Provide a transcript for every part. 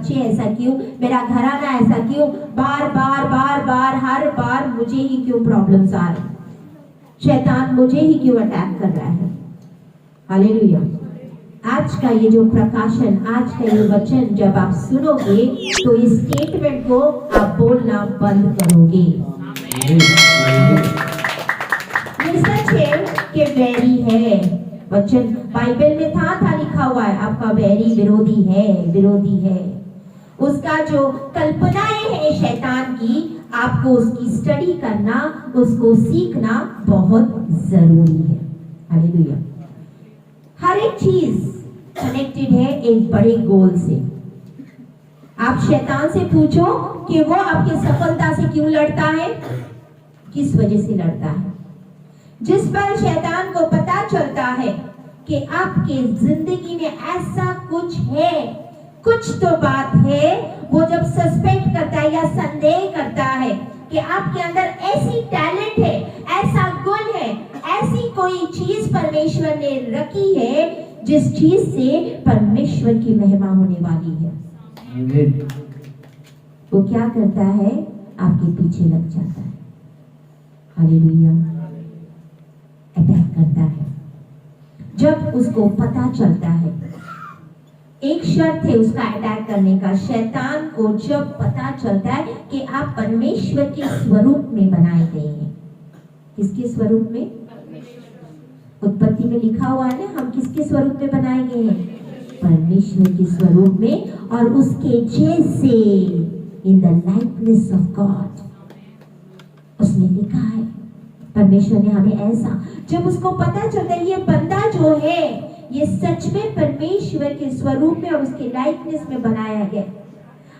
बच्चे ऐसा क्यों, मेरा घराना ऐसा क्यों, बार बार बार बार हर बार मुझे ही क्यों प्रॉब्लम्स आ रही, शैतान मुझे ही क्यों अटैक कर रहा है। हालेलुया। आज का ये जो प्रकाशन, आज का ये वचन जब आप सुनोगे तो इस स्टेटमेंट को आप बोलना बंद करोगे। ये सच है कि वैरी है, वचन बाइबल में था लिखा हुआ है, आपका वैरी विरोधी है, विरोधी है। उसका जो कल्पनाएं हैं शैतान की, आपको उसकी स्टडी करना, उसको सीखना बहुत जरूरी है। हालेलुया। हर एक चीज कनेक्टेड है एक बड़े गोल से। आप शैतान से पूछो कि वो आपकी सफलता से क्यों लड़ता है, किस वजह से लड़ता है। जिस पर शैतान को पता चलता है कि आपके जिंदगी में ऐसा कुछ है, कुछ तो बात है, वो जब सस्पेक्ट करता है या संदेह करता है कि आपके अंदर ऐसी टैलेंट है, ऐसा गुण है, ऐसी कोई चीज परमेश्वर ने रखी है जिस चीज से परमेश्वर की महिमा होने वाली है, वो क्या करता है, आपके पीछे लग जाता है। हालेलुया। अटैक करता है। जब उसको पता चलता है, एक शर्त है उसका अटैक करने का, शैतान को जब पता चलता है कि आप परमेश्वर के स्वरूप में बनाए गए हैं। किसके स्वरूप में? उत्पत्ति में लिखा हुआ है ना, हम किसके स्वरूप में बनाए गए हैं? परमेश्वर के स्वरूप में, और उसके जैसे, in the likeness of God. उसमें लिखा है परमेश्वर ने हमें ऐसा। जब उसको पता चलता है ये बंदा जो है ये सच में परमेश्वर के स्वरूप में और उसके लाइकनेस में बनाया गया।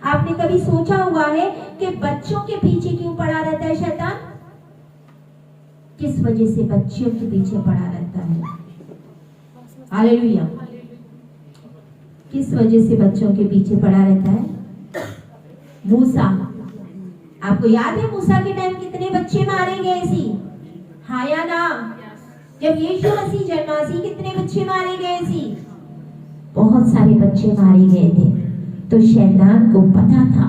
आपने कभी सोचा हुआ है कि बच्चों के पीछे क्यों पड़ा रहता है शैतान? किस वजह से बच्चों के पीछे पड़ा रहता है? हालेलुया। किस वजह से बच्चों के पीछे पड़ा रहता है? मूसा, आपको याद है मूसा के टाइम कितने बच्चे मारे गए सी? हाँ या ना? जब यीशु मसीह जन्मा सी कितने बच्चे मारे गए सी? बहुत सारे बच्चे मारे गए थे। तो शैतान को पता था,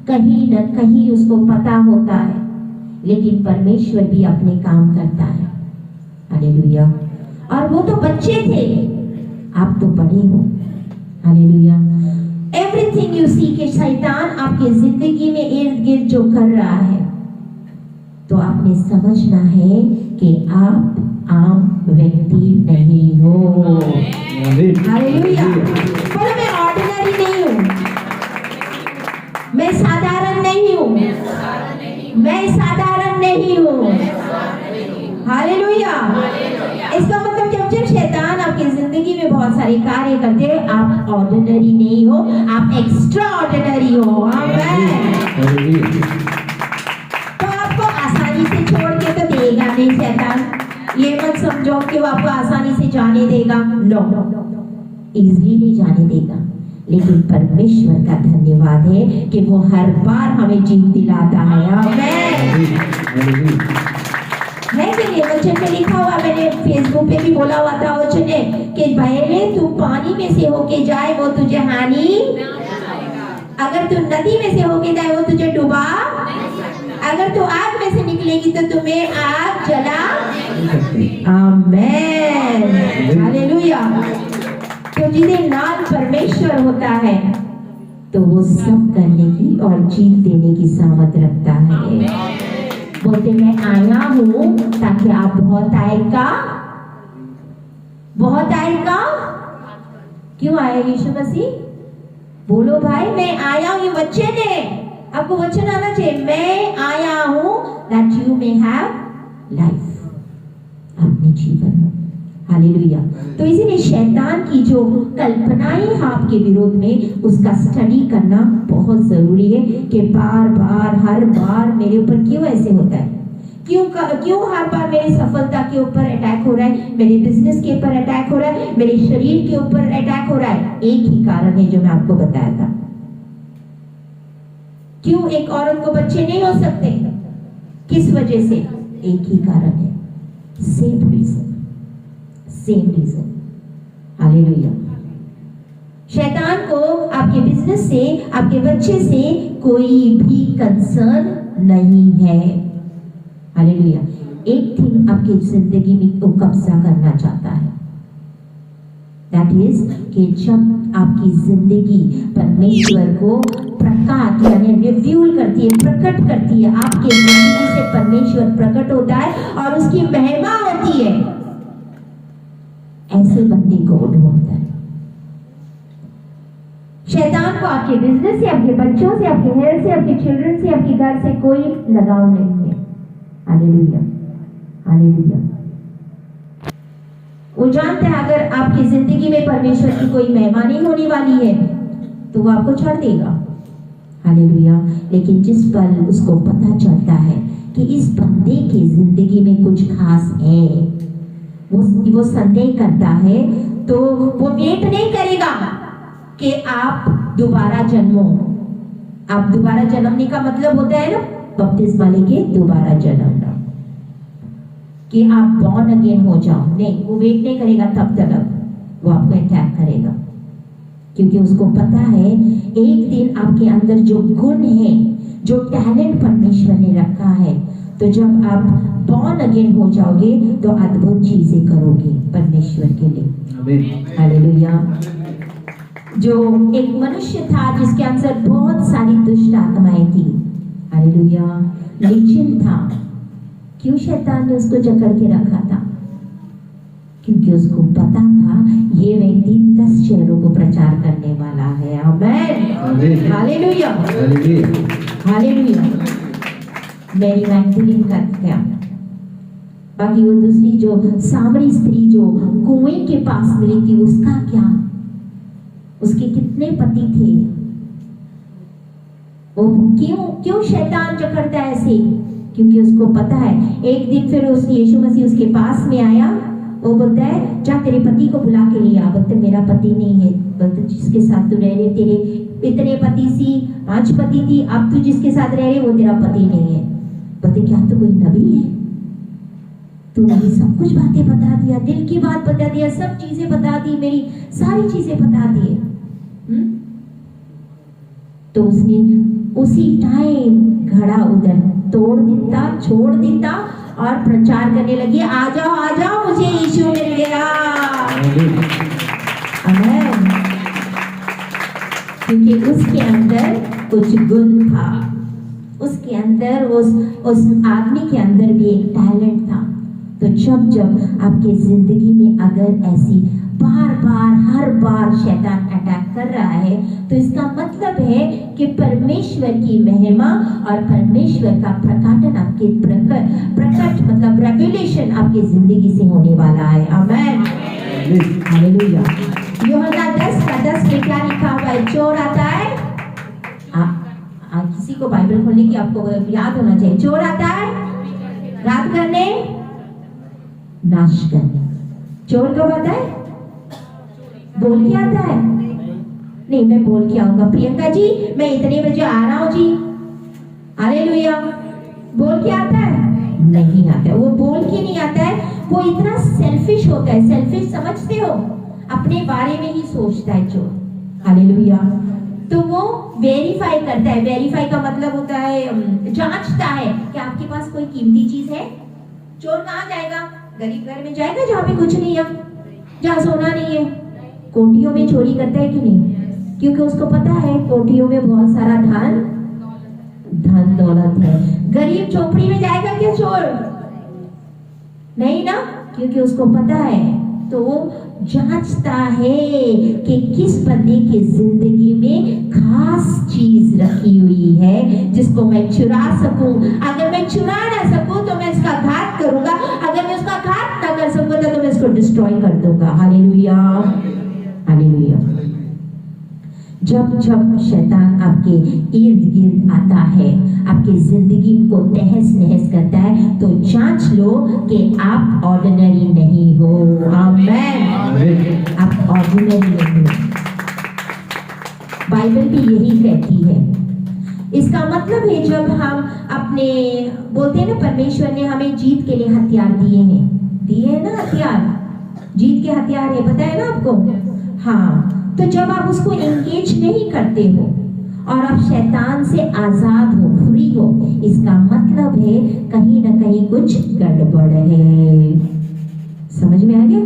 कहीं न कहीं उसको पता होता है, लेकिन परमेश्वर भी अपने काम करता है। हालेलुया। और वो तो बच्चे थे, आप तो बड़े हो। हालेलुया। एवरीथिंग यू सी कि शैतान आपके जिंदगी में इर्द गिर्द जो कर रहा है, तो आपने समझना है कि आप आम व्यक्ति नहीं हो। हालेलुया। बोलो मैं ऑर्डिनरी नहीं हूँ, मैं साधारण नहीं हूँ, मैं साधारण नहीं हूँ। हालेलुया। इसका मतलब जब शैतान आपकी जिंदगी में बहुत सारे कार्य करते हैं, आप ऑर्डिनरी नहीं हो, आप एक्स्ट्रा ऑर्डिनरी हो। आमीन। तो आपको आसानी से छोड़ के तो देगा नहीं शैतान, ये मत समझो कि वो आपको आसानी से जाने देगा। नो, इजीली नहीं जाने देगा, लेकिन परमेश्वर का धन्यवाद है कि वो हर बार हमें जीत दिलाता है। आमीन। है कि नहीं? वचन में लिखा हुआ, मैंने फेसबुक पे भी बोला हुआ था वचन है कि पहले तू पानी में से होके जाए वो तुझे हानि, अगर तू नदी में से होके जाए वो तुझे डुबा, अगर तू आग में से निकलेगी तो तुम्हें आग जला। आमीन। हालेलुया। तो जिन्हें नाम परमेश्वर होता है तो वो सब करने की और जीत देने की सामर्थ रखता है। बोलते मैं आया हूं ताकि आप बहुत आएगा, बहुत आएगा। क्यों आया यीशु मसीह? बोलो भाई, मैं आया हूं, ये वचन है, आपको वचन आना चाहिए। मैं आया हूं that you may have life, अपने जीवन में। हालेलुया। तो इसीलिए शैतान की जो कल्पनाएं आपके विरोध में, उसका स्टडी करना बहुत जरूरी है कि बार बार हर बार मेरे ऊपर क्यों ऐसे होता है, क्यों हर बार मेरी सफलता के ऊपर अटैक हो रहा है, मेरे बिजनेस के ऊपर अटैक हो रहा है, मेरे शरीर के ऊपर अटैक हो रहा है। एक ही कारण है जो मैं आपको बताया था। क्यों एक औरत को बच्चे नहीं हो सकते? किस वजह से? एक ही कारण है, same reason, same reason. Hallelujah. शैतान को आपके बिजनेस से, आपके बच्चे से कोई भी कंसर्न नहीं है। हालेलुया। एक थिंग आपकी जिंदगी में तो कब्जा करना चाहता है, दैट इज कि जब आपकी जिंदगी परमेश्वर को प्रकाश यानी रिवील करती है, प्रकट करती है, आपके जिंदगी से परमेश्वर प्रकट होता है और उसकी महिमा होती है, ऐसे बंदे को ढूंढता है। शैतान को आपके बिजनेस से, आपके बच्चों से, आपके हेल्थ से, आपके चिल्ड्रन से, आपके घर से कोई लगाव नहीं है। Hallelujah, hallelujah. वो जानते हैं अगर आपकी जिंदगी में परमेश्वर की कोई महिमा नहीं होने वाली है तो वो आपको छोड़ देगा। हालेलुया। लेकिन जिस पल उसको पता चलता है कि इस बंदे की जिंदगी में कुछ खास है, वो संदेह करता है, तो वो वेट नहीं करेगा कि आप दोबारा जन्मो। आप दोबारा जन्मने का मतलब होता है ना बपतिस्मा लेके दोबारा जन्मना, कि आप बॉर्न अगेन हो जाओ। नहीं, वो वेट नहीं करेगा तब तक, वो आपको अटैक करेगा, क्योंकि उसको पता है एक दिन आपके अंदर जो गुण है, जो टैलेंट परमेश्वर ने रखा है, तो जब आप बॉर्न अगेन हो जाओगे तो अद्भुत चीजें करोगे परमेश्वर के लिए। हालेलुया। जो एक मनुष्य था जिसके अंदर बहुत सारी दुष्ट आत्माएं थी, हालेलुया, लेकिन था, क्यों शैतान ने उसको जकड़ के रखा था? क्योंकि उसको पता था ये व्यक्ति 10 शहरों को प्रचार करने वाला है। आमेन, हालेलुया, हालेलुया। मैरी मैगदलीन का क्या, बाकी वो दूसरी जो सामरी स्त्री जो कुएं के पास मिली थी, उसका क्या? उसके कितने पति थे? वो क्यों शैतान जकड़ता है ऐसे? क्योंकि उसको पता है एक दिन फिर उस यीशु मसीह उसके पास में आया, वो बोलता है जा तेरे पति को बुला के ले आ। बोलते मेरा पति नहीं है। बोलते जिसके साथ तू रह रहे, तेरे इतने पति सी 5 पति थी, अब तू जिसके साथ रह रहे वो तेरा पति नहीं है। बोलते क्या तू कोई नबी है? तू मेरी सब कुछ बातें बता दिया, दिल की बात बता दिया, सब चीजें बता दी, मेरी सारी चीजें बता दी। तो उसने उसी टाइम घड़ा उधर तोड़ देता, छोड़ देता और प्रचार करने लगी, आ जाओ मुझे यीशु मिल गया। आमीन। क्योंकि उसके अंदर कुछ गुण था, उसके अंदर उस आदमी के अंदर भी एक टैलेंट था। तो जब आपके जिंदगी में अगर ऐसी हर बार शैतान अटैक कर रहा है, तो इसका मतलब है कि परमेश्वर की महिमा और परमेश्वर का प्रकाटन आपके प्रकट मतलब रेवलेशन आपकी जिंदगी से होने वाला है। आमीन, हालेलुया। यूहन्ना 10:10 में क्या लिखा हुआ है? चोर आता है, किसी को बाइबल खोलने की आपको याद होना चाहिए। चोर आता है रात करने, नाश करने। चोर कब आता है? बोल के आता है? नहीं, मैं बोल के आऊंगा प्रियंका जी मैं इतने बजे आ रहा हूँ जी। हालेलुया। बोल के आता है? नहीं आता है। वो बोल के नहीं आता है, वो इतना सेल्फिश होता है। सेल्फिश समझते हो? अपने बारे में ही सोचता है चोर। हालेलुया। तो वो वेरीफाई करता है। वेरीफाई का मतलब होता है जांचता है कि आपके पास कोई कीमती चीज है। चोर कहाँ जाएगा? गरीब घर में जाएगा जहाँ पे कुछ नहीं है, जहाँ सोना नहीं है। कोठियों में चोरी करता है कि नहीं? क्योंकि उसको पता है कोठियों में बहुत सारा धन दौलत है। गरीब झोपड़ी में जाएगा क्या चोर? नहीं ना, क्योंकि उसको पता है। तो वो जांचता है कि किस बंदे की जिंदगी में खास चीज रखी हुई है जिसको मैं चुरा सकूं। अगर मैं चुरा ना सकूं तो मैं इसका घात करूंगा, अगर मैं उसका घात ना कर सकूं तो मैं इसको डिस्ट्रॉय कर दूंगा। Hallelujah, hallelujah. जब शैतान आपके इर्द गिर्द आता है, आपकी जिंदगी को तहस नहस करता है, तो जांच लो कि आप ऑर्डिनरी नहीं हो। आमीन, आप ऑर्डिनरी नहीं हो। बाइबल भी यही कहती है। इसका मतलब है जब हम अपने बोलते हैं ना परमेश्वर ने हमें जीत के लिए हथियार दिए हैं ना, हथियार जीत के हथियार है, पता है ना आपको? हाँ, तो जब आप उसको एंगेज नहीं करते हो और आप शैतान से आजाद हो, फ्री हो, इसका मतलब है कहीं ना कहीं कुछ गड़बड़ है। समझ में आ गया?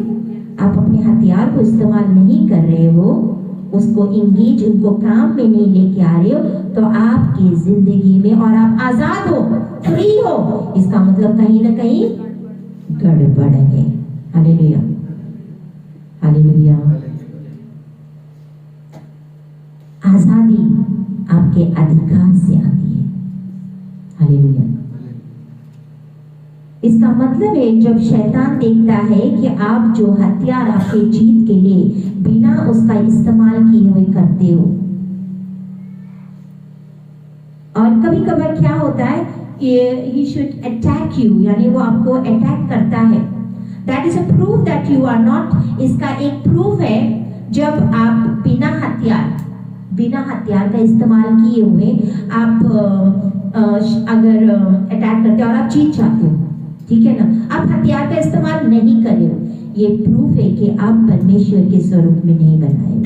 आप अपने हथियार को इस्तेमाल नहीं कर रहे हो, उसको इंगेज, उनको काम में नहीं लेके आ रहे हो, तो आपकी जिंदगी में, और आप आजाद हो, फ्री हो, इसका मतलब कहीं ना कहीं गड़बड़ है। Hallelujah, hallelujah. आजादी आपके अधिकार से आती है। हालेलुया। इसका मतलब है जब शैतान देखता है कि आप जो हथियार आपके जीत के लिए बिना उसका इस्तेमाल किए हुए करते हो, और कभी कभार क्या होता है, he should attack you, यानी वो आपको अटैक करता है। That is a proof that you are not, इसका एक प्रूफ है जब आप बिना हथियार का इस्तेमाल किए हुए आप अगर अटैक करते हो और आप जीत जाते हो, ठीक है ना, आप हथियार का इस्तेमाल नहीं कर रहे हो, ये प्रूफ है कि आप परमेश्वर के स्वरूप में नहीं बनाए।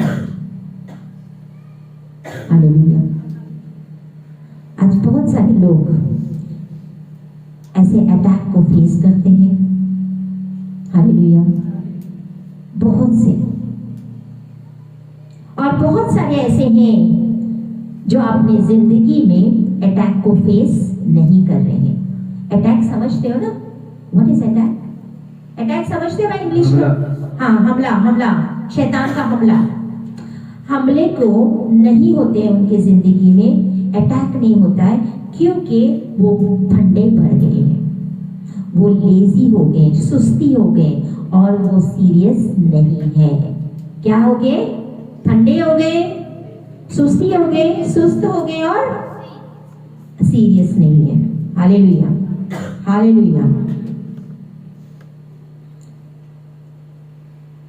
हालेलुया। आज बहुत सारे लोग ऐसे अटैक को फेस करते हैं। हालेलुया। बहुत से, और बहुत सारे ऐसे हैं जो अपनी जिंदगी में अटैक को फेस नहीं कर रहे हैं। अटैक समझते हो ना? What is attack? अटैक समझते हो ना इंग्लिश में? हाँ, हमला, शैतान का हमला। हमले को नहीं होते हैं उनके जिंदगी में, अटैक नहीं होता है क्योंकि वो फंडे भर गए हैं, वो लेजी हो गए, सुस्ती हो गए, और वो सीरियस नहीं है। क्या हो गए? ठंडे हो गए, सुस्ती हो गए, सुस्त हो गए, और सीरियस नहीं है। Hallelujah, hallelujah.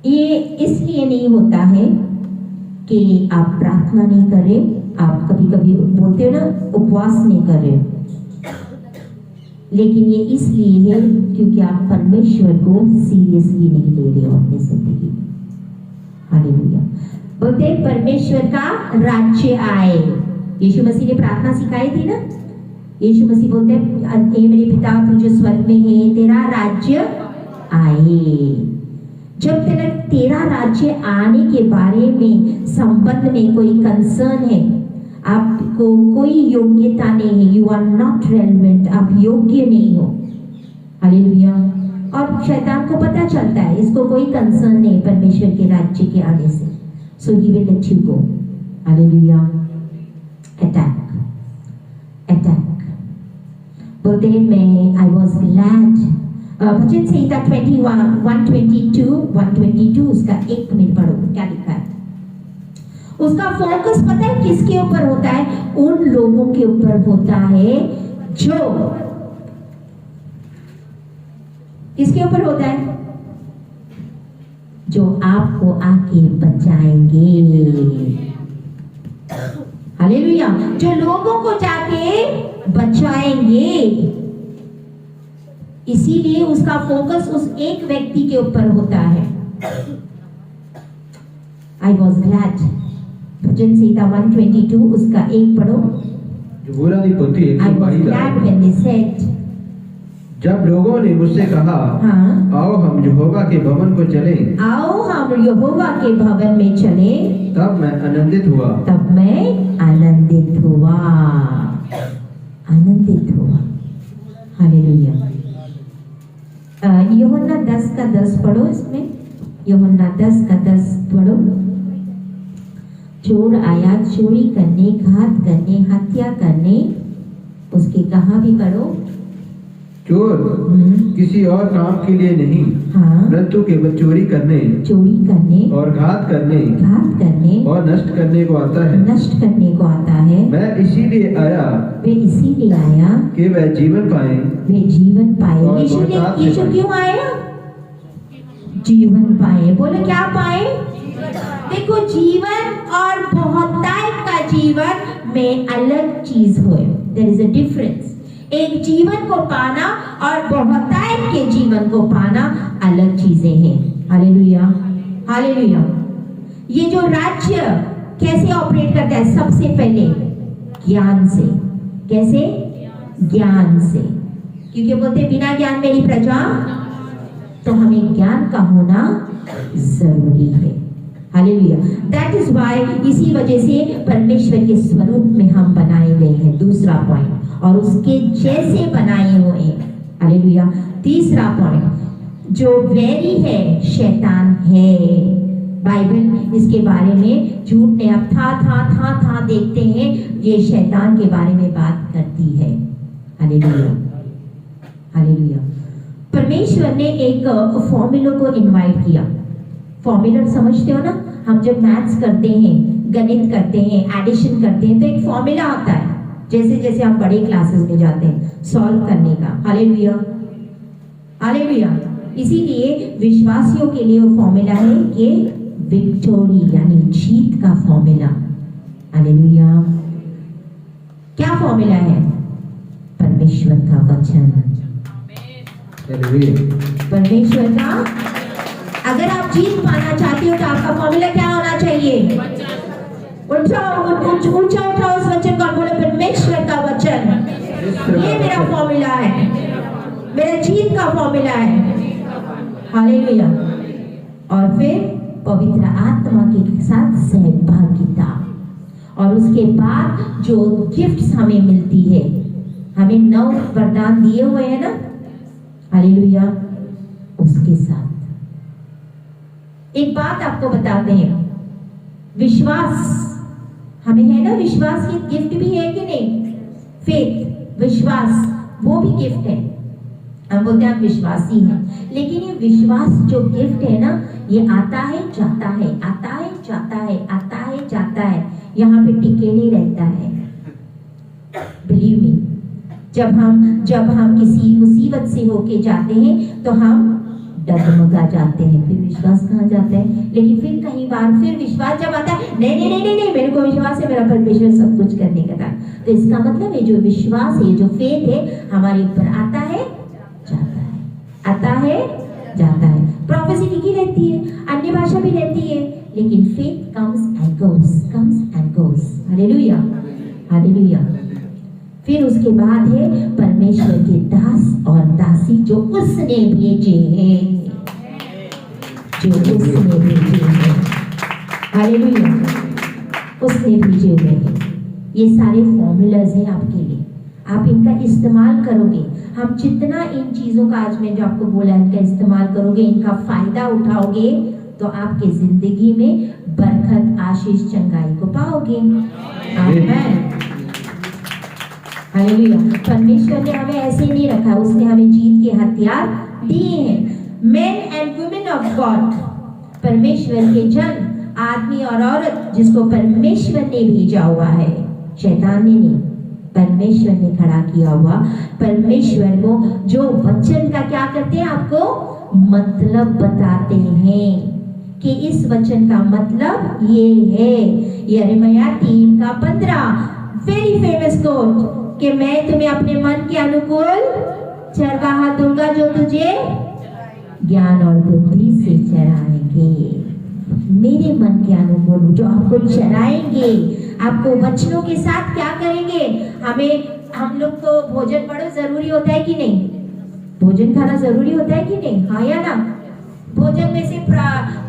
ये इसलिए नहीं होता है कि आप प्रार्थना नहीं कर रहे, आप कभी कभी बोलते हो ना उपवास नहीं कर रहे, लेकिन ये इसलिए है क्योंकि आप परमेश्वर को सीरियसली नहीं ले रहे हो अपने जिंदगी में। हालेलुया। बोलते परमेश्वर का राज्य आए। यीशु मसीह ने प्रार्थना सिखाई थी ना, यीशु मसीह बोलते हे मेरे पिता तू जो स्वर्ग में है, तेरा राज्य आए। जब तेरा राज्य आने के बारे में संबंध में कोई कंसर्न है, आपको कोई योग्यता नहीं है, यू आर नॉट रेलेवेंट, आप योग्य नहीं हो। हालेलुया। और शैतान को पता चलता है इसको कोई कंसर्न नहीं परमेश्वर के राज्य के आने से, so he will let you go. Hallelujah. Attack, attack. बोलते हैं मैं आई वॉज ग्लैड। भजन संहिता 122 उसका 1 मिनट पढ़ो, क्या लिखा है? उसका फोकस पता है किसके ऊपर होता है? उन लोगों के ऊपर होता है जो, किसके ऊपर होता है? जो आपको आके बचाएंगे। हालेलुया। जो लोगों को जाके बचाएंगे, इसीलिए उसका फोकस उस एक व्यक्ति के ऊपर होता है। I was glad. भजन संहिता 122 उसका 1 पढ़ो। I was glad when they said, जब लोगों ने मुझसे कहा, हाँ, आओ हम यहोवा के भवन को चलें, आओ हम यहोवा के भवन में चलें, तब मैं आनंदित हुआ, तब मैं आनंदित हुआ, आनंदित हुआ। हालेलुया। यूहन्ना 10 का 10 पढ़ो। इसमें यूहन्ना 10 का 10 पढ़ो। चोर आया चोरी करने, घात करने, हत्या करने, उसके कहाँ भी पढ़ो। चोर किसी और काम के लिए नहीं, हाँ, परंतु केवल चोरी करने और घात करने और नष्ट करने को आता है। नष्ट करने को आता है। मैं इसीलिए आया कि वह जीवन पाए। यीशु क्यों आया? जीवन पाए। बोले क्या पाए? देखो, जीवन और बहुतायत का जीवन में अलग चीज हो। There is a difference. एक जीवन को पाना और बहुतायत के जीवन को पाना अलग चीजें हैं। Hallelujah, hallelujah. ये जो राज्य कैसे ऑपरेट करता है? सबसे पहले ज्ञान से। कैसे? ज्ञान से। क्योंकि बोलते बिना ज्ञान मेरी प्रजा, तो हमें ज्ञान का होना जरूरी है। हालेलुया। दैट इज व्हाई, इसी वजह से परमेश्वर के स्वरूप में हम बनाए गए हैं। दूसरा पॉइंट, और उसके जैसे बनाए हुए। हालेलुया। तीसरा पॉइंट, जो वैरी है शैतान है। बाइबल इसके बारे में झूठ ने अब था देखते हैं, ये शैतान के बारे में बात करती है। हालेलुया। हालेलुया। परमेश्वर ने एक फॉर्मूला को इनवाइट किया। फॉर्मूला समझते हो ना? हम जब मैथ्स करते हैं, गणित करते हैं, एडिशन करते हैं, तो एक फॉर्मूला आता है। जैसे जैसे आप बड़े क्लासेस में जाते हैं सॉल्व करने का। हालेलुया। हालेलुया। इसीलिए विश्वासियों के लिए वो फॉर्मूला है कि विक्टोरी यानी जीत का फॉर्मूला। हालेलुया। क्या फॉर्मूला है? परमेश्वर का वचन। परमेश्वर का, अगर आप जीत पाना चाहते हो तो आपका फॉर्मूला क्या होना चाहिए? ऊंचा उठाओ उस वचन का, बोलो परमेश्वर का वचन, ये मेरा फॉर्मूला है, मेरा जीत का फॉर्मूला है। हालेलुया। और फिर पवित्र आत्मा के साथ सहभागिता, और उसके बाद जो गिफ्ट्स हमें मिलती है, हमें 9 वरदान दिए हुए हैं ना। हालेलुया। उसके साथ एक बात आपको बताते हैं, विश्वास हमें है ना, विश्वास की गिफ्ट भी है कि नहीं? फेथ, विश्वास, वो भी गिफ्ट है। हम बोलते हैं हम विश्वासी हैं, लेकिन ये विश्वास जो गिफ्ट है ना, ये आता है जाता है, आता है जाता है, आता है जाता है, यहाँ पे टिके नहीं रहता है। बिलीव मी, जब हम किसी मुसीबत से होके जाते हैं तो हम डगमगा जाते हैं, फिर विश्वास कहाँ जाता है। लेकिन फिर कई बार फिर विश्वास जब आता है, नहीं नहीं नहीं नहीं, मेरे को विश्वास है, मेरा परमेश्वर सब कुछ करने का था। तो इसका मतलब है जो विश्वास है, जो फेथ है, हमारे ऊपर आता है जाता है, आता है जाता है। प्रोफेसी टिकी रहती है, अन्य भाषा भी रहती है, लेकिन faith comes and goes, comes and goes. Hallelujah. Hallelujah. फिर उसके बाद है परमेश्वर के दास और दासी जो उसने भेजे हैं, जो उसने भेजे हैं। हालेलुया। उसने भेजे हुए हैं। ये सारे फॉर्मूलाज हैं आपके लिए, आप इनका इस्तेमाल करोगे। हम जितना इन चीजों का, आज मैं जो आपको बोला, इनका इस्तेमाल करोगे, इनका फायदा उठाओगे, तो आपके जिंदगी में बरकत, आशीष, चंगाई को पाओगे। आमीन। हालेलुया। परमेश्वर ने हमें ऐसे नहीं रखा, उसने हमें जीत के हथियार दिए हैं। Main and women of God, परमेश्वर के जन, आदमी और औरत जिसको परमेश्वर ने भेजा हुआ है, शैतान ने नहीं, परमेश्वर ने खड़ा किया हुआ। परमेश्वर को जो वचन का क्या करते हैं, आपको मतलब बताते हैं कि इस वचन का मतलब ये है। यिर्मयाह 3:15, वेरी फेमस कोट, कि मैं तुम्हें अपने मन के अनुकूल चरवाहा दूंगा जो तुझे ज्ञान और बुद्धि से चराएंगे। मेरे मन के अनुकूल जो आपको चराएंगे, आपको वचनों के साथ क्या करेंगे। हम लोग को भोजन बड़ा जरूरी होता है कि नहीं? भोजन खाना जरूरी होता है कि नहीं? हाँ या ना? भोजन में से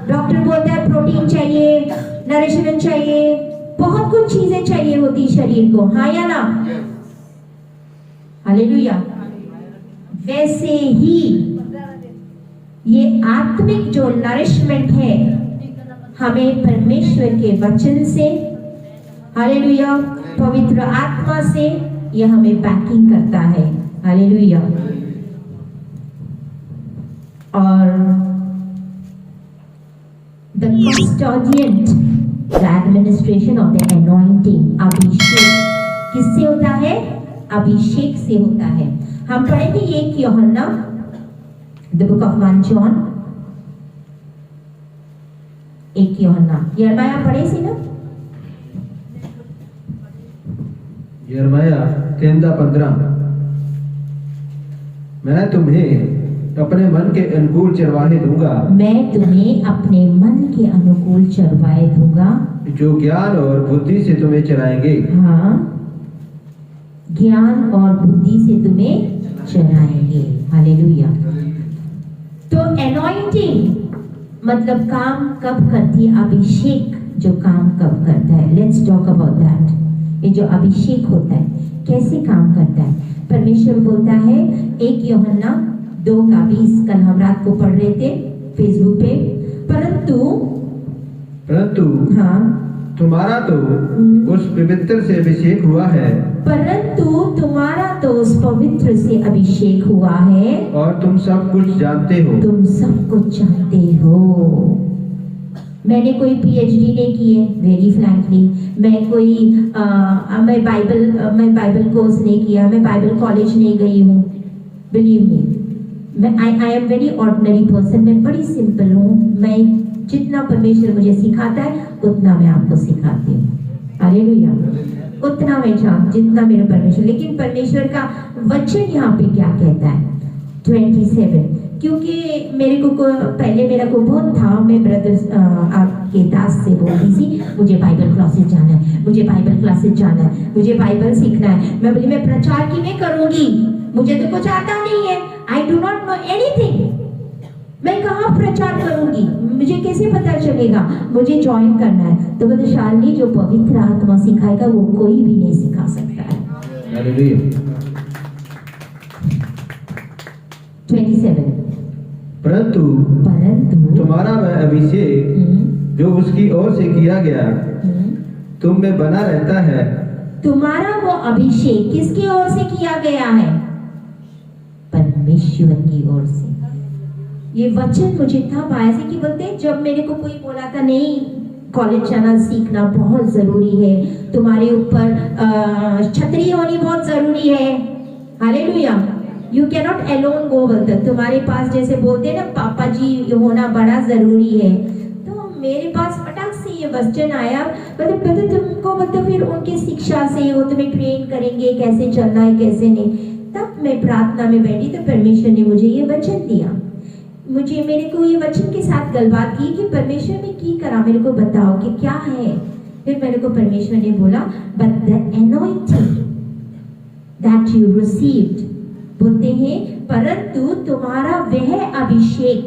डॉक्टर बोलता है प्रोटीन चाहिए, नरिशमेंट चाहिए, बहुत कुछ चीजें चाहिए होती शरीर को। हाँ या ना? हालेलुया। वैसे ही ये आत्मिक जो नरिशमेंट है, हमें परमेश्वर के वचन से, हालेलुया, पवित्र आत्मा से, यह हमें बैकिंग करता है। हालेलुया। और the custodian, the administration of the anointing, अभिषेक किससे होता है? अभिषेक से होता है। हम पढ़ेंगे 1 यूहन्ना, द बुक ऑफ 1 जॉन, 1 यूहन्ना। यिर्मयाह पढ़े सी ना? यिर्मयाह 3:15, मैं तुम्हें अपने मन के अनुकूल चरवाहे दूंगा, मैं तुम्हें अपने मन के अनुकूल चरवाहे दूंगा, जो ज्ञान और बुद्धि से तुम्हें चराएंगे। हाँ, ज्ञान और बुद्धि से तुम्हें चराएंगे। हालेलुया। तो एनॉइंटिंग मतलब काम कब करती है? अभिषेक जो काम कब करता है? Let's talk about that. ये जो अभिषेक होता है कैसे काम करता है? परमेश्वर बोलता है 1 यूहन्ना 2:20, कल हम रात को पढ़ रहे थे फेसबुक पे, परंतु हाँ, तुम्हारा तो उस पवित्र से अभिषेक हुआ है, परंतु तुम्हारा तो उस पवित्र से अभिषेक हुआ है, और तुम सब कुछ जानते हो। तुम सब कुछ जानते हो। मैंने कोई पीएचडी नहीं की है, वेरी फ्रैंकली। मैं बाइबल कोर्स नहीं किया, मैं बाइबल कॉलेज नहीं गई हूँ। Believe me, I am very ordinary person. मैं बड़ी सिंपल हूँ। मैं जितना परमेश्वर मुझे सिखाता है उतना मैं आपको सिखाती हूँ। हालेलुया। उतना मैं जान जितना मेरे परमेश्वर। लेकिन परमेश्वर का वचन यहाँ पे क्या कहता है? 27, क्योंकि मेरे को पहले मेरा को बहुत था, मैं ब्रदर्स आपके दास से बोलती थी मुझे बाइबल क्लासेस जाना है, मुझे बाइबल क्लासेस जाना है, मुझे बाइबल सीखना है। मैं बोली मैं प्रचार की मैं करूंगी, मुझे तो कुछ आता नहीं है, I do not know anything. मैं कहाँ प्रचार करूंगी, मुझे कैसे पता चलेगा? मुझे ज्वाइन करना है। तो बोले शालिनी, जो पवित्र आत्मा सिखाएगा वो कोई भी नहीं सिखा सकता है। हालेलुया। 27, परंतु तुम्हारा वह अभिषेक जो उसकी ओर से किया गया तुम में बना रहता है। तुम्हारा वो अभिषेक किसकी ओर से किया गया है? परमेश्वर की ओर से। ये वचन मुझे तब आया से कि बोलते जब मेरे को कोई बोला था नहीं, कॉलेज जाना सीखना बहुत जरूरी है, तुम्हारे ऊपर छतरी होनी बहुत जरूरी है। Hallelujah. You can not alone go. बोलते तुम्हारे पास जैसे बोलते ना पापा जी होना बड़ा जरूरी है। तो मेरे पास फटाक से ये वचन आया, मतलब तुमको मतलब फिर उनकी शिक्षा से वो तुम्हें ट्रेन करेंगे कैसे चलना है कैसे नहीं। तब मैं प्रार्थना में बैठी तो परमेश्वर ने मुझे ये वचन दिया। मेरे को ये वचन के साथ गलबात की कि परमेश्वर ने की करा, मेरे को बताओ कि क्या है। फिर मेरे को परमेश्वर ने बोला but the anointing that you received, बोलते हैं परंतु तुम्हारा वह अभिषेक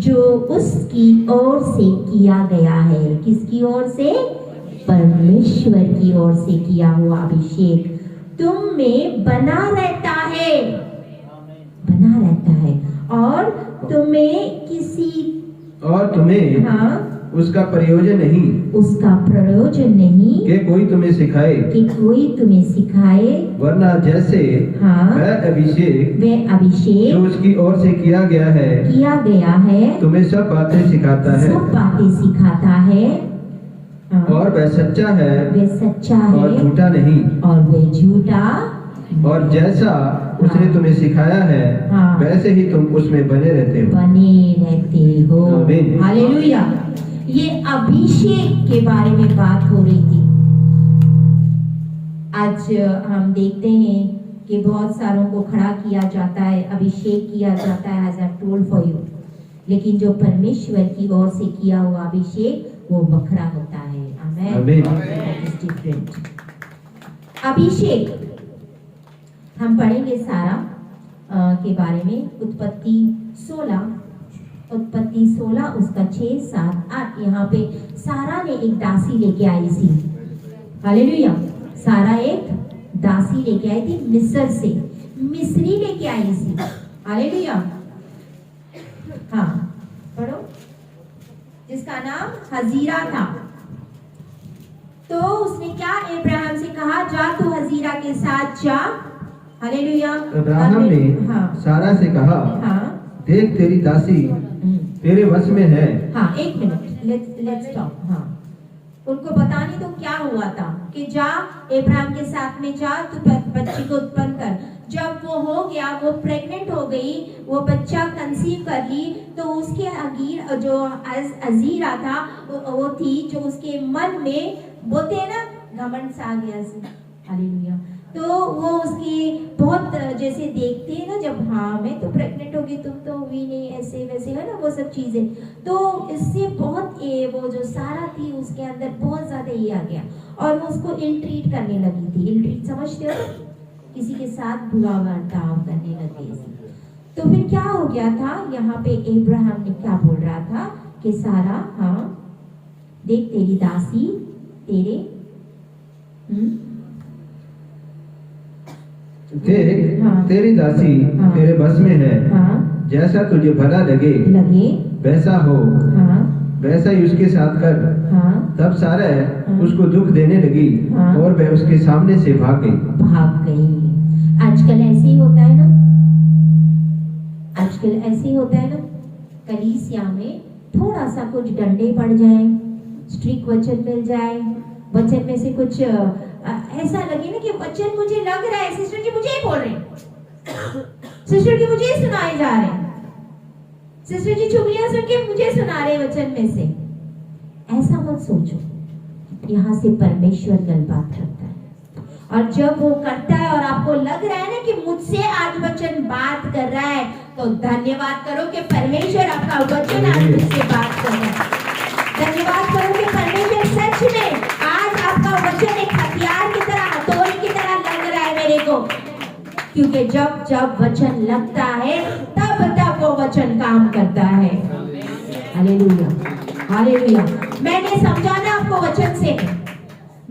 जो उसकी ओर से किया गया है। किसकी ओर से? परमेश्वर की ओर से किया हुआ अभिषेक तुम में बना रहता है, बना रहता है, और तुम्हें हाँ, उसका प्रयोजन नहीं कि कोई तुम्हें सिखाए, वरना जैसे हाँ, वह अभिषेक जो उसकी ओर से किया गया है तुम्हें सब बातें सिखाता है, हाँ, और वह सच्चा है और झूठा नहीं, और वह झूठा, और जैसा उसने तुम्हें सिखाया है हाँ, वैसे ही तुम उसमें बने रहते हो। आमीन। हालेलुया। ये अभिषेक के बारे में बात हो रही थी। आज हम देखते हैं कि बहुत सारों को खड़ा किया जाता है, अभिषेक किया जाता है as I told for you, लेकिन जो परमेश्वर की ओर से किया हुआ अभिषेक वो बखरा होता है। आमीन। अभिषेक हम पढ़ेंगे सारा के बारे में। उत्पत्ति 16 उसका 6, 7, 8। यहाँ पे सारा ने एक दासी लेके आई थी। हालेलुया। सारा एक दासी लेके आई थी मिस्र से, मिस्री लेके आई थी। हालेलुया। हाँ पढ़ो। जिसका नाम हजीरा था। तो उसने क्या अब्राहम से कहा, जा तू हजीरा के साथ जा। हालेलुया। अब्राहम ने हाँ, सारा से कहा, हाँ, देख तेरी दासी तेरे वश में है। हाँ, एक मिनट, लेट्स स्टॉप। हाँ, उनको पता नहीं तो क्या हुआ था कि जा अब्राहम के साथ में जा, तू बच्ची को उत्पन्न कर। जब वो हो गया, वो प्रेग्नेंट हो गई, वो बच्चा कंसीव कर ली, तो उसके अगीर जो अजीरा था वो थी, जो उसके मन में बोलते हैं ना घमंड सा आ गया। हालेलुया। तो वो कि बहुत जैसे देखते हैं ना, जब हाँ मैं तो प्रेग्नेंट होगी, तुम तो हुई नहीं, ऐसे वैसे है ना वो सब चीजें, तो इससे बहुत वो जो सारा थी उसके अंदर बहुत ज्यादा ये आ गया और वो उसको इल ट्रीट करने लगी थी। इल ट्रीट समझते हो, किसी के साथ बुरा बर्ताव करने लगी। तो फिर क्या हो गया था, यहाँ पे अब्राहम ने क्या बोल रहा था कि सारा, हाँ देख तेरी दासी तेरे देख हाँ। तेरी दासी हाँ। तेरे बस में है, हाँ जैसा तुझे भला लगे वैसा हो, हाँ वैसा ही उसके साथ कर। हाँ तब सारा हाँ। उसको दुख देने लगी हाँ। और वह उसके सामने से भाग गई। आजकल ऐसे ही होता है ना, आजकल ऐसे ही होता है ना, कलीसिया में थोड़ा सा कुछ डंडे पड़ जाए, स्ट्रिक्ट वचन मिल जाए, वचन में से कुछ ऐसा लगे ना कि वचन मुझे लग रहा है सिस्टर जी मुझे ही बोल रहे हैं, सिस्टर जी मुझे ही सुनाए जा रहे हैं, सिस्टर जी चुगलियां सुन के मुझे सुना रहे वचन में से। ऐसा मत सोचो, यहाँ से परमेश्वर गल बात करता है, और जब वो करता है और आपको लग रहा है ना कि मुझसे आज वचन बात कर रहा है, तो धन्यवाद करो कि परमेश्वर आपका वचन आज मुझसे बात कर रहा है। धन्यवाद करो कि परमेश्वर सच में आज आपका वचन एक हथियार की तरह, हथौड़ी की तरह लग रहा है मेरे को, क्योंकि जब जब वचन लगता है तब तब वो वचन काम करता है। Hallelujah, hallelujah. मैंने समझाना आपको वचन से,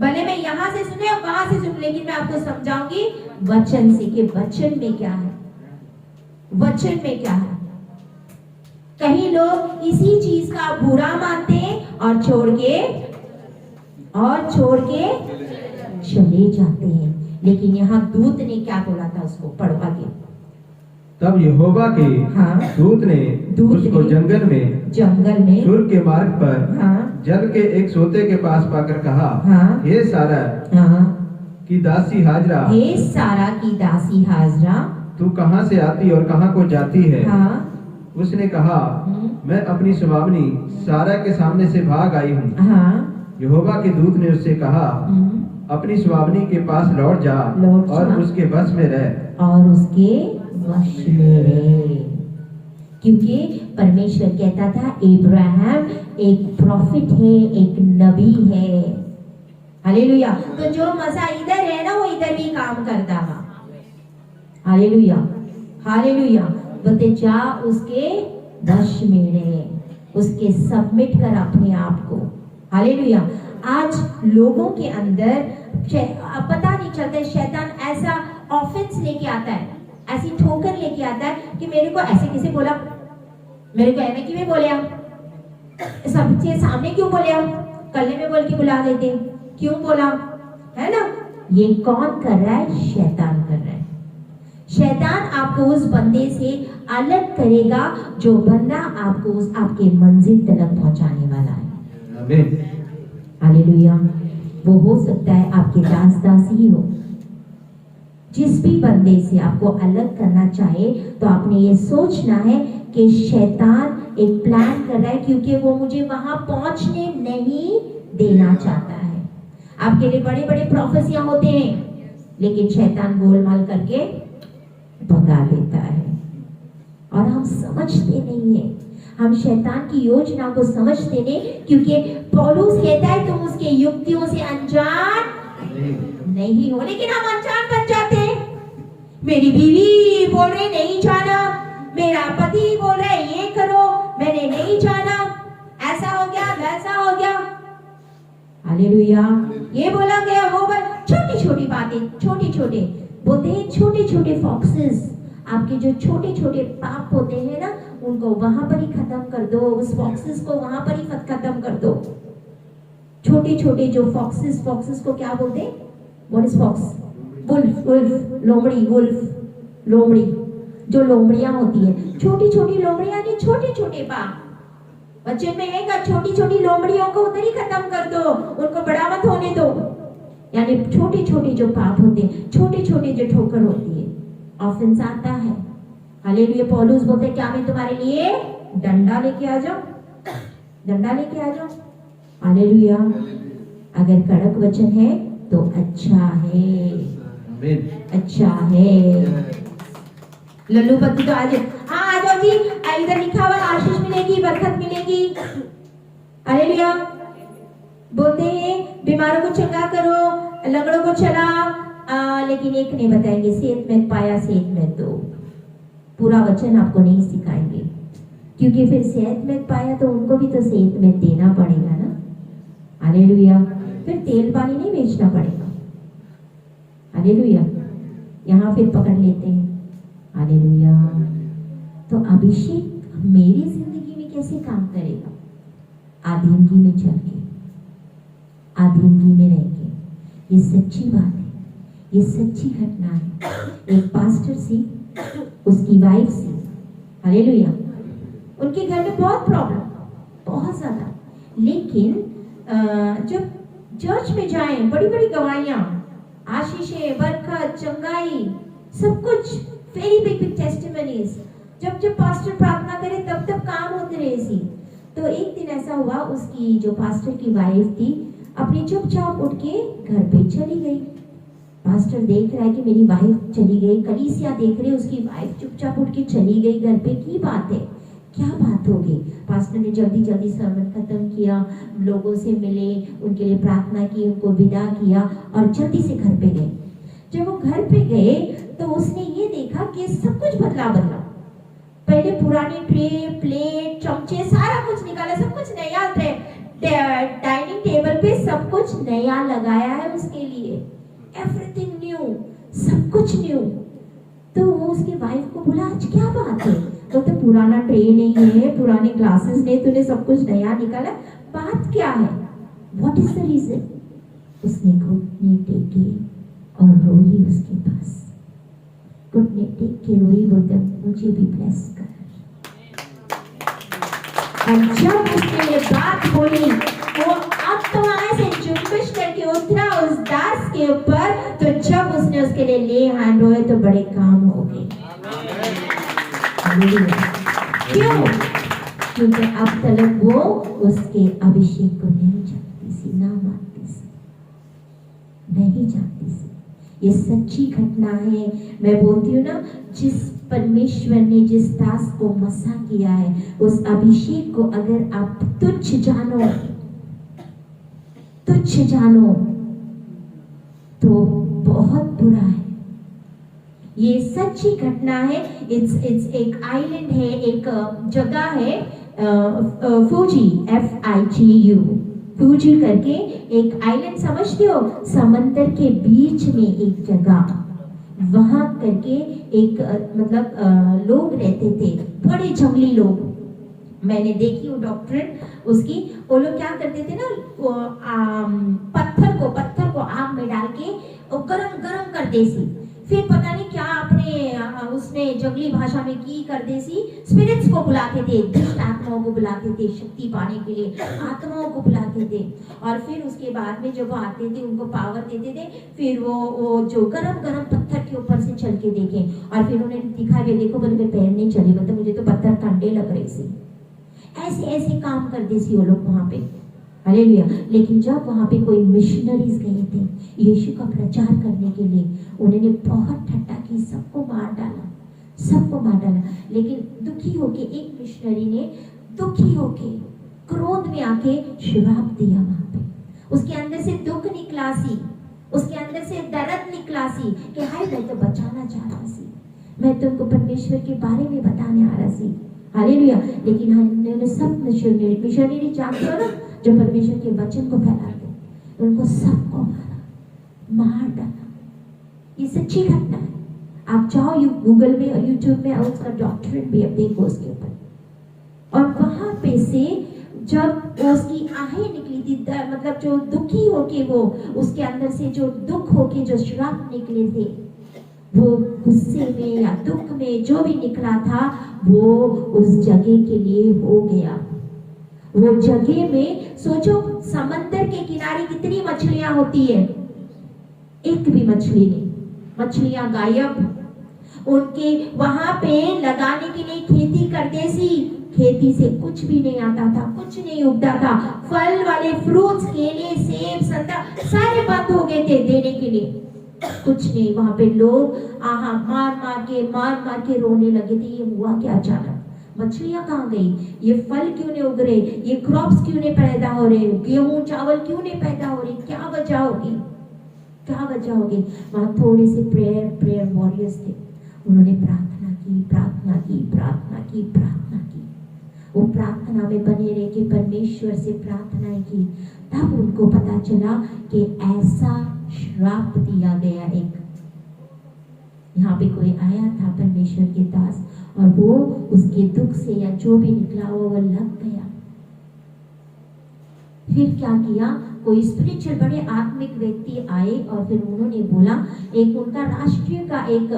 भले मैं यहाँ से सुने और वहां से सुन, लेकिन मैं आपको समझाऊंगी वचन से कि वचन में क्या है, वचन में क्या है। कहीं लोग इसी चीज का बुरा मानते हैं और छोड़ के चले जाते हैं, लेकिन यहाँ दूत ने क्या बोला था उसको, पढ़ो आगे। तब यहोवा के हाँ। दूत ने उसको जंगल में सुर के मार्ग पर हाँ। जल के एक सोते के पास पाकर कहा, हाँ। हे सारा हाँ। की दासी हाजरा, हे सारा की दासी हाजरा, तू कहाँ से आती और कहाँ को जाती है? हाँ। उसने कहा, मैं अपनी सुहावनी सारा के सामने से भाग आई हूँ। हाँ। यहोवा के दूत ने उससे कहा, अपनी सुहावनी के पास लौट जा और उसके बस में रह। और उसके वश में रहे, क्योंकि परमेश्वर कहता था अब्राहम एक प्रॉफिट है, एक नबी है। हालेलुया। तो जो मजा इधर है ना वो इधर भी काम करता था। Hallelujah, hallelujah. बोलते जा उसके वश में रहे, उसके सबमिट कर अपने आप को। हालेलुया। आज लोगों के अंदर पता नहीं चलता, शैतान ऐसा ऑफेंस लेके आता है, ऐसी ठोकर लेके आता है कि मेरे को ऐसे किसे बोला, मेरे को ऐसे क्यों बोलिया, सबके सामने क्यों बोलिया, कल्ले में बोल के बुला देते, क्यों बोला, है ना। ये कौन कर रहा है? शैतान कर रहा है। शैतान आपको उस बंदे से अलग करेगा जो बंदा आपको उस आपके मंजिल तक पहुंचाने वाला है। आमीन। हालेलुया। वो हो सकता है आपके दास दासी ही हो। जिस भी बंदे से आपको अलग करना चाहे तो आपने ये सोचना है कि शैतान एक प्लान कर रहा है, क्योंकि वो मुझे वहां पहुंचने नहीं देना चाहता है। आपके लिए बड़े बड़े प्रोफेसियां होते हैं, लेकिन शैतान गोलमाल करके भगा देता है और हम समझते नहीं है, हम शैतान की योजना को समझते नहीं, क्योंकि पौलुस कहता है तुम उसके युक्तियों से अनजान नहीं हो, लेकिन हम अनजान बन जाते हैं। मेरी बीवी बोल रही नहीं जाना, मेरा पति बोल रहा है ये करो, मैंने नहीं जाना, ऐसा हो गया वैसा हो गया। हालेलुया। ये बोला गया वो छोटी छोटी बातें, छोटे छोटे बोलते हैं, छोटे छोटे फॉक्सेस, आपके जो छोटे छोटे पाप होते हैं ना उनको वहां पर ही खत्म कर दो, उस फॉक्सेस को वहां पर ही खत्म कर दो। छोटे छोटे जो फॉक्सेस को क्या बोलते हैं? What is fox? वुल्फ, लोमड़ी, वुल्फ लोमड़ी, जो लोमड़ियां होती है, छोटी छोटी लोमड़ियां यानी छोटे छोटे पाप। बच्चे में है, छोटी छोटी लोमड़ियों को उधर ही खत्म कर दो, उनको बड़ा मत होने दो। यानी छोटे छोटे जो पाप होते हैं, छोटे छोटे जो ठोकर होती है, ऑफेंस आता है। हालेलुया। पौलुस बोलते हैं क्या मैं तुम्हारे लिए डंडा लेके आ जाऊं, डंडा लेके आ जाऊं। हालेलुया। अगर कड़क वचन है तो अच्छा है, आमीन। अच्छा है। लल्लू पति तो आज हाँ आ जाओ जी। इधर लिखा हुआ आशीष मिलेगी, बरकत मिलेगी। हालेलुया। बोलते हैं बीमारों को चंगा करो, लंगड़ों को चलाओ, लेकिन एक नहीं बताएंगे सेहतमंद पाया सेहतमंद दो। पूरा वचन आपको नहीं सिखाएंगे, क्योंकि फिर सेहतमंद पाया तो उनको भी तो सेहतमंद देना पड़ेगा ना। हालेलुया। फिर तेल पानी नहीं बेचना पड़ेगा। हालेलुया। यहाँ फिर पकड़ लेते हैं। हालेलुया। तो अभिषेक मेरी जिंदगी में कैसे काम करेगा? आधीनगी में चल के, आधीनगी में रह के। ये सच्ची बात है, ये सच्ची घटना है। एक पास्टर सी, उसकी वाइफ सी, हालेलुया, उनके घर में बहुत प्रॉब्लम, बहुत ज्यादा, लेकिन जब चर्च में जाएं, बड़ी बड़ी गवाहियां, आशीषें, बरकत, चंगाई, सब कुछ, वेरी बिग बिग टेस्टिमनीज, जब जब पास्टर प्रार्थना करे तब तब काम होते रहे सी। तो एक दिन ऐसा हुआ, उसकी जो पास्टर की वाइफ थी अपनी चुपचाप उठ के घर पे चली गई। पास्टर देख रहा है कि मेरी वाइफ चली गई, कलीसिया देख रहे, उसकी वाइफ चुपचाप उठ के चली गई घर पे, की बात है, क्या बात हो गई? पास्टर ने जल्दी जल्दी सर्मन खत्म किया, लोगों से मिले, उनके लिए प्रार्थना की, उनको विदा किया और जल्दी से घर पे गए। जब वो घर पे गए तो उसने ये देखा कि सब कुछ बदला बदला। पहले पुराने ट्रे, प्लेट, चमचे, सारा कुछ निकाला, सब कुछ नया, डाइनिंग टेबल पे सब कुछ नया लगाया है उसके लिए, एवरीथिंग न्यू, सब कुछ न्यू। तो वो उसकी वाइफ को बोला, आज क्या बात है? तो पुराना ट्रे नहीं है, पुराने ग्लासेस नहीं, तूने सब कुछ नया निकाला, बात क्या है? What is the reason? उसने घुटने टेके और रोई उसके पास, घुटने टेक के रोई, बोलते मुझे भी ब्लेस कर। और जब उसने ये बात बोली, वो आत्मा से जुम्बिश करके उतरा उस दास के ऊपर। तो जब उसने उसके लिए ले हाथ रोए तो बड़े काम हो गए। क्यों? क्योंकि अब तक वो उसके अभिषेक को नहीं जानती सी, ना मानती सी, नहीं जानती सी। ये सच्ची घटना है। मैं बोलती हूँ ना, जिस परमेश्वर ने जिस दास को मसा किया है, उस अभिषेक को अगर आप तुच्छ जानो, तुच्छ जानो तो बहुत बुरा है। ये सच्ची घटना है। इट्स एक आइलैंड है, एक जगह है, फूजी, FIGU, फूजी करके एक आइलैंड, समझते हो? समंदर के बीच में एक जगह, वहां करके एक मतलब लोग रहते थे, बड़े जंगली लोग। मैंने देखी वो डॉक्टर उसकी, वो लोग क्या करते थे ना, पत्थर को आग में डाल के गरम कर देसी, फिर पता नहीं क्या अपने उसमें जंगली भाषा में की कर देसी, स्पिरिट्स को बुलाते थे, दुष्ट आत्माओं को बुलाते थे, शक्ति पाने के लिए आत्माओं को बुलाते थे। और फिर उसके बाद में जब वो आते थे उनको पावर देते थे, फिर वो जो गरम पत्थर के ऊपर से चल के देखे, और फिर उन्हें दिखा भी, देखो बोले मेरे पैर नहीं चले, मतलब मुझे तो पत्थर ठंडे लग रहे थे। ऐसे काम कर देसी वो लोग वहां पे। हालेलुया। लेकिन जब वहां पे कोई मिशनरीज गए थे यीशु का प्रचार करने के लिए, उन्होंने बहुत ठट्टा की, सबको मार डाला। लेकिन दुखी होके एक मिशनरी ने दुखी होके क्रोध में आके श्राप दिया वहां पे। उसके अंदर से दुख निकला सी, उसके अंदर से दर्द निकला सी कि हाय मैं तो बचाना चाह रहा सी, मैं तुमको परमेश्वर के बारे में बताने आ रहा सी। हालेलुया। लेकिन हमने सब मिशनरी जानते हो ना, जो परमेश्वर के वचन को फैलाते, उनको सबको मार डाला। ये सच्ची घटना है। आप चाहो गूगल में और यूट्यूब में उसका डॉक्टरेट भी आप देखो उसके ऊपर। और वहां पे से जब उसकी आहें निकली थी, मतलब जो दुखी होके, वो उसके अंदर से जो दुख होके जो श्राप निकले थे, वो गुस्से में या दुख में जो भी निकला था, वो उस जगह के लिए हो गया। वो जगह में सोचो, समंदर के किनारे कितनी मछलियां होती है, एक भी मछली नहीं, मछलियां गायब। उनके वहां पे लगाने के लिए खेती करते सी, खेती से कुछ भी नहीं आता था, कुछ नहीं उगता था। फल वाले फ्रूट्स, केले, सेब, संतरा सारे बंद हो गए थे देने के लिए। कुछ नहीं। वहां पे लोग आहा मार के रोने लगे थे। ये हुआ क्या अचानक? मछलियां कहाँ गई? ये फल क्यों नहीं उग रहे? ये क्रॉप्स क्यों नहीं पैदा हो रहे? गेहूं चावल क्यों नहीं पैदा हो रहे? क्या वजह होगी? क्या वजह होगी? वहां थोड़े से प्रेयर वॉरियर्स थे। उन्होंने प्रार्थना की। वो प्रार्थना में बने रहे कि परमेश्वर से प्रार्थनाएं की। तब उनको पता चला कि ऐसा श्राप दिया गया। एक यहाँ पे कोई आया था परमेश्वर के दास, और वो उसके दुख से या जो भी निकला वो लग गया। फिर क्या किया? कोई स्पिरिचुअल बड़े आत्मिक व्यक्ति आए और फिर उन्होंने बोला, एक उनका राष्ट्रीय का एक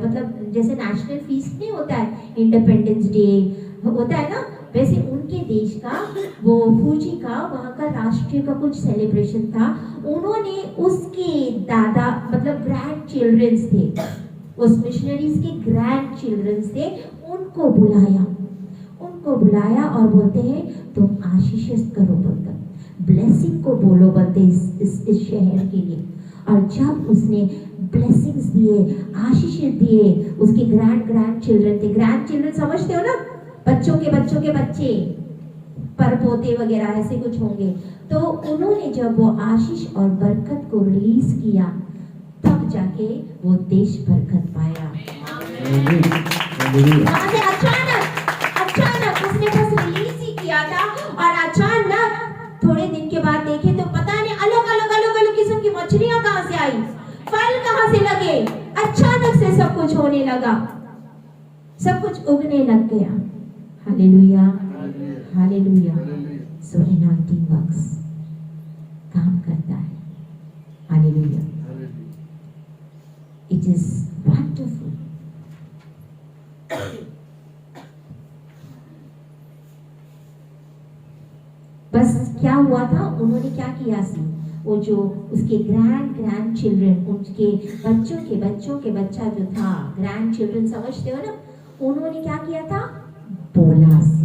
मतलब जैसे नेशनल फीस्ट नहीं होता है, इंडिपेंडेंस डे होता है ना, वैसे उनके देश का वो फूजी का वहाँ का राष्ट्रीय का कुछ सेलिब्रेशन था। उन्होंने उसके दादा मतलब ग्रैंड चिल्ड्रंस थे, उस मिशनरीज के ग्रैंड चिल्ड्रंस थे, उनको बुलाया और बोलते हैं तुम आशीषित करो बोलकर, ब्लेसिंग को बोलो बोलते इस शहर के लिए। और जब उसने ब्लेसिंग्स दिए, आशीष दिए, उसके ग्रैंड चिल्ड्रन थे। ग्रैंड चिल्ड्रन समझते हो ना, बच्चों के बच्चे, परपोते वगैरह ऐसे कुछ होंगे। तो उन्होंने जब वो आशीष और बरकत को रिलीज किया, तब जाके वो देश बरकत पाया। अचानक उसने बस रिलीज ही किया था, और अचानक थोड़े दिन के बाद देखे तो पता नहीं अलग किस्म की मछलियां कहां से आई, फल कहां से लगे, अचानक से सब कुछ होने लगा, सब कुछ उगने लग गया। Hallelujah, hallelujah. So anointing works, काम करता है। Hallelujah, it is wonderful. बस क्या हुआ था, उन्होंने क्या किया सी, वो जो उसके ग्रैंड चिल्ड्रन, उनके बच्चों के बच्चा जो था, ग्रैंड चिल्ड्रन समझते हो ना, उन्होंने क्या किया था? बोला सी।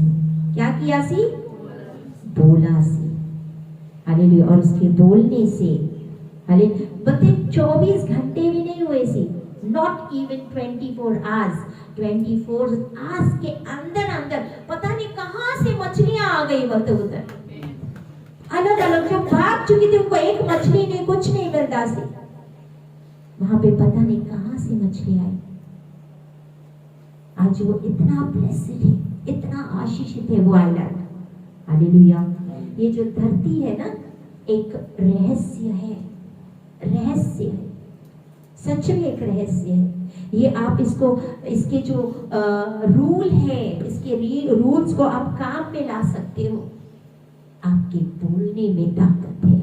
हालेलुया। और उसके बोलने से बते 24 घंटे भी नहीं हुए सी, नॉट इवन 24 आवर्स। 24 आवर्स के अंदर पता नहीं कहां से मछलियां आ गई, बोलते उधर अलग जो भाग चुकी थी, उनको एक मछली नहीं, कुछ नहीं मिलता सी, वहां पे पता नहीं कहां से मछली आई। आज वो इतना ब्लेस्ड है, इतना आशीषित है वो आइलैंड। हालेलुया। ये जो धरती है ना, एक रहस्य है, सच में एक रहस्य है। ये आप इसके जो रूल है, इसके रूल्स को आप काम में ला सकते हो। आपके बोलने में ताकत है,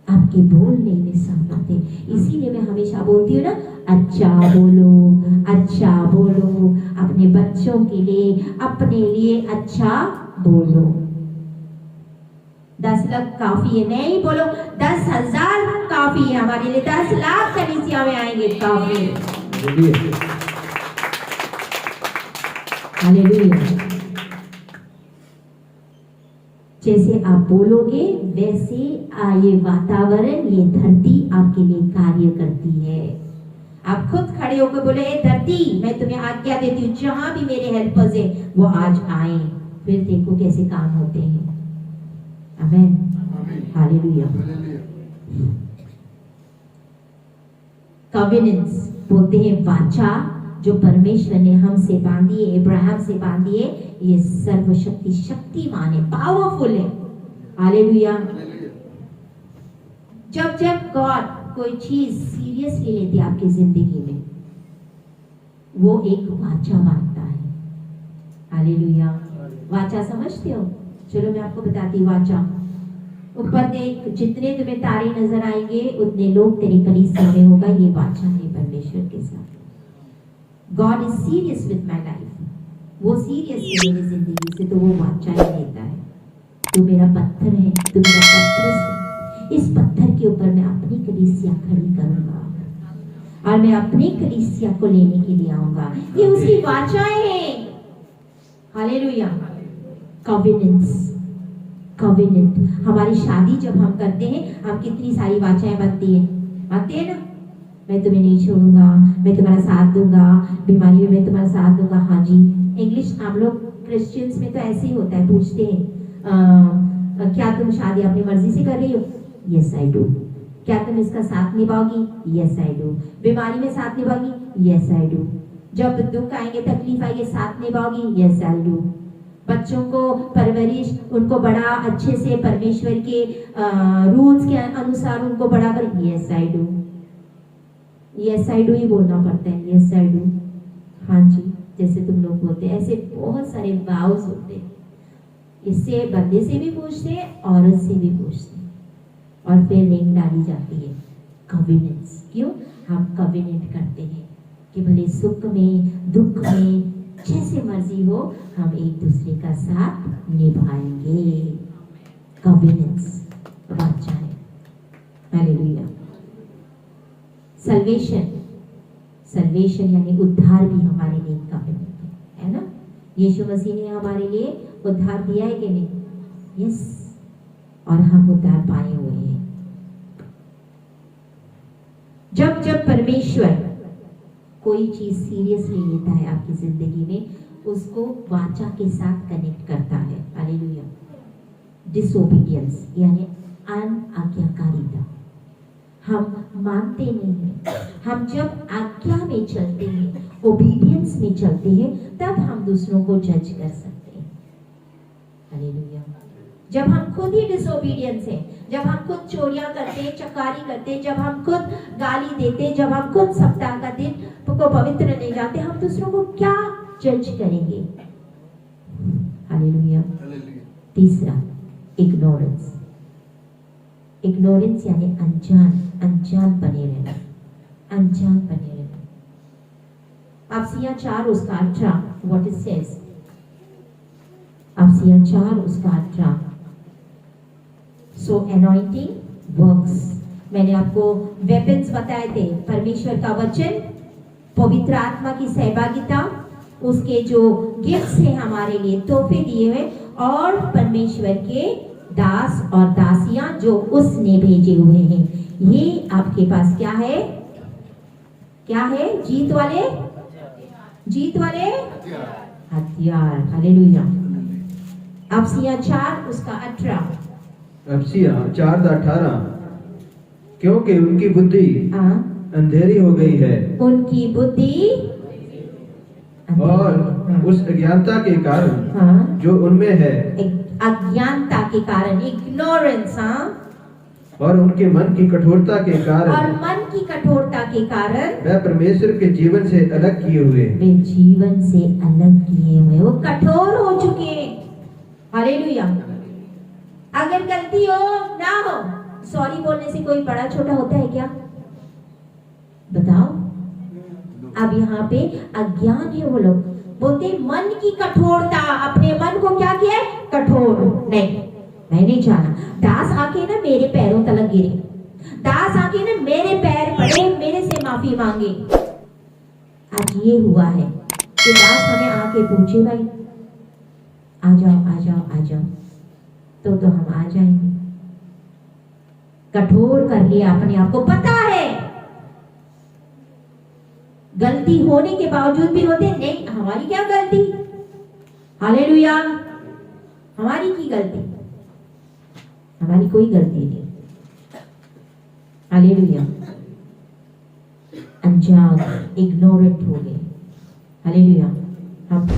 आपके बोलने में सामर्थ है। इसीलिए मैं हमेशा बोलती हूँ ना, अच्छा बोलो, अपने बच्चों के लिए, अपने लिए अच्छा बोलो। 10 लाख काफी है, नहीं बोलो 10,000 काफी है हमारे लिए, 10 लाख कलीसिया में आएंगे काफी है। हालेलुया। जैसे आप बोलोगे वैसे ये वातावरण, ये धरती आपके लिए कार्य करती है। आप खुद खड़े होकर बोले, ए धरती, मैं तुम्हें आज्ञा देती हूँ, जहां भी मेरे हेल्पर्स है वो आज आए। फिर देखो कैसे काम होते हैं। आमेन, हालेलुया। कॉवेनेंट्स बोलते हैं वाचा, जो परमेश्वर ने हमसे बांधी है, इब्राहिम से बांधी है। ये शक्तिमान है, पावरफुल है। हालेलुया। जब गॉड कोई चीज सीरियसली लेती है आपकी जिंदगी में, वो एक वाचा बांधता है। हालेलुया। वाचा समझते हो? चलो मैं आपको बताती हूँ वाचा। ऊपर देख, जितने तुम्हें तारे नजर आएंगे उतने लोग तेरे कलीसिया में होगा। ये वाचा है परमेश्वर के साथ। God is serious with my life, वो सीरियस है मेरी जिंदगी से, तो वो वाचा ही लेता है। तू मेरा पत्थर है, तू मेरा पत्थर है, इस पत्थर के ऊपर मैं अपनी कलीसिया खड़ी करूंगा और मैं अपनी कलीसिया को लेने के लिए आऊंगा। ये उसकी वाचाएं हैं। हालेलुया। कॉवेनेंट। हमारी शादी जब हम करते हैं, हम कितनी सारी वाचाएं बनती है। आते हैं ना, मैं तुम्हें नहीं छोड़ूंगा, मैं तुम्हारा साथ दूंगा, बीमारी में मैं तुम्हारा साथ दूंगा। हाँ जी, इंग्लिश हम लोग क्रिश्चियंस में तो ऐसे ही होता है, पूछते हैं क्या तुम शादी अपनी मर्जी से कर रही हो? Yes I do. क्या तुम इसका साथ निभाओगी? Yes I do. बीमारी में साथ निभाओगी? Yes I do. जब दुख आएंगे, तकलीफ आएंगे, साथ निभाओगी? Yes I do. बच्चों को परवरिश, उनको बड़ा अच्छे से परमेश्वर के रूल्स के अनुसार उनको बड़ा कर? Yes I do. Yes I do he बोलना पड़ता है, यस आई डू। हाँ जी, जैसे तुम लोग बोलते हैं, ऐसे बहुत सारे वाउस होते हैं। इससे बंदे से भी पूछते हैं, औरत से भी पूछते हैं, और फिर रिंग डाली जाती है, कविनेंस। क्यों? हम कविनेंट करते हैं कि भले सुख में दुख में जैसे मर्जी हो, हम एक दूसरे का साथ निभाएंगे। कविनेंस वाचा है। हालेलुया। सल्वेशन, सल्वेशन यानी उद्धार भी हमारे लिए कविनेंट है ना। यीशु मसीह ने हमारे लिए उद्धार दिया है कि नहीं? यस, और हम उद्धार पाए हुए हैं। जब जब परमेश्वर कोई चीज सीरियसली लेता है आपकी जिंदगी में, उसको वाचा के साथ कनेक्ट करता है। हालेलुया। डिसोबीडियंस यानी अनाज्ञाकारिता, हम मानते नहीं हैं। हम जब आज्ञा में चलते हैं, ओबीडियंस में चलते हैं, तब हम दूसरों को जज कर सकते हैं। हालेलुया। जब हम खुद ही डिसोबीडियंस हैं, जब हम खुद चोरियां करते हैं, चकारी करते हैं, जब हम खुद गाली देते हैं, जब हम खुद सप्ताह का दिन को पवित्र नहीं जानते, हम दूसरों को क्या जज करेंगे? हालेलुया। तीसरा, इग्नोरेंस। इग्नोरेंस यानी अनजान, अनजान बने रहना, अनजान बने रहना। अफसियां 4 उसका 18, व्हाट इट सेज। अफसियां 4 उसका 18। सो एनॉइंटिंग वर्क्स, मैंने आपको वेपन्स बताए थे, परमेश्वर का वचन, पवित्र आत्मा की सहभागिता, उसके जो गिफ्ट्स हैं हमारे लिए, तोहफे दिए हुए, और परमेश्वर के दास और दासियां जो उसने भेजे हुए हैं। ये आपके पास क्या है? क्या है? जीत वाले, जीत वाले हथियार। हालेलुया। अफसियां 4 उसका 18। अफसियां 4:18, क्योंकि उनकी बुद्धि अंधेरी हो गई है, उनकी बुद्धि और उस अज्ञानता के कारण जो उनमें है, अज्ञानता के कारण, इग्नोरेंस, और उनके मन की कठोरता के कारण, और मन की कठोरता के कारण वह परमेश्वर के जीवन से अलग किए हुए, वे जीवन से अलग किए हुए, वो कठोर हो चुके हैं। हालेलुया। अगर गलती हो ना हो, सॉरी बोलने से कोई बड़ा छोटा होता है क्या? बताओ। अब यहाँ पे अज्ञान है, वो लोग बोलते मन की कठोरता, अपने मन को क्या किया? कठोर। नहीं, मैं नहीं चाहना। दास आके ना मेरे पैरों तलक गिरे, दास आके ना मेरे पैर पड़े, मेरे से माफी मांगे। आज ये हुआ है कि दास हमें आके पूछे, भाई आ जाओ आ जाओ आ जाओ, तो हम आ जाएंगे। कठोर कर लिया अपने आप को, पता है गलती होने के बावजूद भी होते नहीं, हमारी क्या गलती? हालेलुया। हमारी की गलती? हमारी कोई गलती नहीं। हालेलुया। अनजान, इग्नोरेंट हो गए। हालेलुया। हम